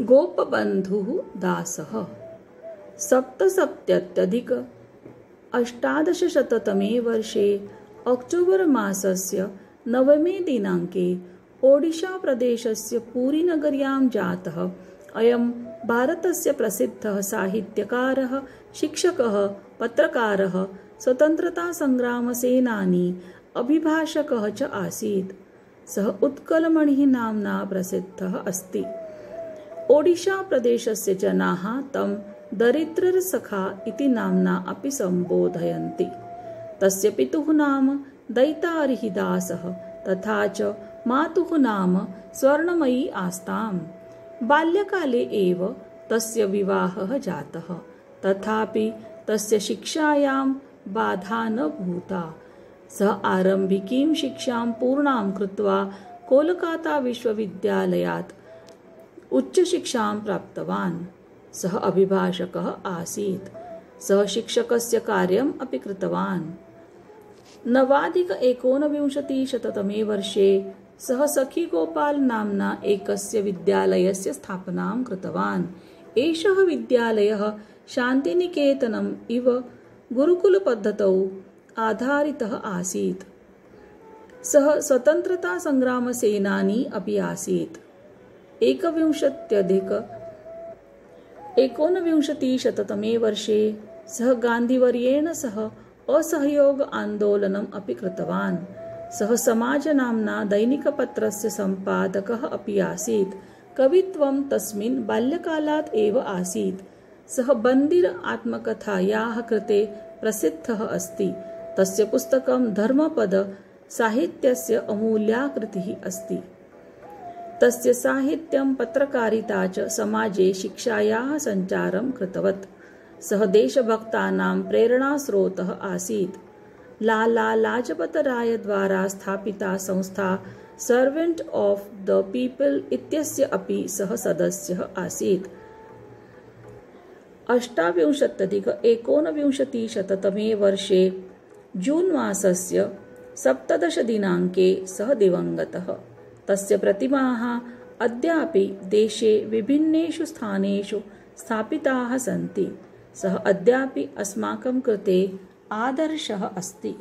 गोपबन्धुः दासः 77+1800तमे वर्षे अक्टोबर् मासस्य 9मे दिनाङ्के ओडिशाप्रदेशस्य पुरीनगर्यां जातः अयं भारतस्य प्रसिद्धः साहित्यकारः, शिक्षकः, पत्रकारः, स्वतन्त्रतासङ्ग्रामसेनानी, अभिभाषकः च आसीत्। सः उत्कलमणिः नाम्ना प्रसिद्धः अस्ति। ओडिशाप्रदेशस्य जनाः तं दरिद्रसखा इति नाम्ना अपि सम्बोधयन्ति। तस्य पितुः नाम दैतारिदासः तथा च मातुः नाम स्वर्णमयी आस्ताम्। बाल्यकाले एव तस्य विवाहः जातः, तथापि तस्य शिक्षायां बाधा न भूता। सः आरम्भिकीं शिक्षां पूर्णां कृत्वा कोलकाता विश्वविद्यालयात् उच्चशिक्षां प्राप्तवान्। सः अभिभाषकः आसीत्। सः शिक्षकस्य कार्यम् अपि कृतवान्। 9+1900तमे वर्षे सः सखीगोपाल नाम्ना एकस्य विद्यालयस्य स्थापनां कृतवान्। एषः विद्यालयः शान्तिनिकेतनम् इव गुरुकुलपद्धतौ आधारितः आसीत्। सः स्वतन्त्रतासङ्ग्रामसेनानी अपि आसीत्। 19+1900तमे वर्षे सः गान्धीवर्येण सह असहयोग आन्दोलनम् अपि कृतवान्। सः समाज नाम्ना दैनिकपत्रस्य सम्पादकः अपि आसीत्। कवित्वं तस्मिन् बाल्यकालात् एव आसीत्। सः बन्दिर आत्मकथायाः कृते प्रसिद्धः अस्ति। तस्य पुस्तकं धर्मपद साहित्यस्य अमूल्या कृतिः अस्ति। तस्य साहित्यं, पत्रकारिता च समाजे शिक्षायाः सञ्चारं कृतवत्। सः देशभक्तानां प्रेरणास्रोतः आसीत्। लाला लाजपतराय द्वारा स्थापिता संस्था सर्वेण्ट् आफ् द पीपल् इत्यस्य अपि सः सदस्यः आसीत्। 28+1900तमे वर्षे जून् मासस्य 17 दिनाङ्के सः दिवङ्गतः। तस्य प्रतिमाः अद्यापि देशे विभिन्नेषु स्थानेषु स्थापिताः सन्ति। सः अद्यापि अस्माकं कृते आदर्शः अस्ति।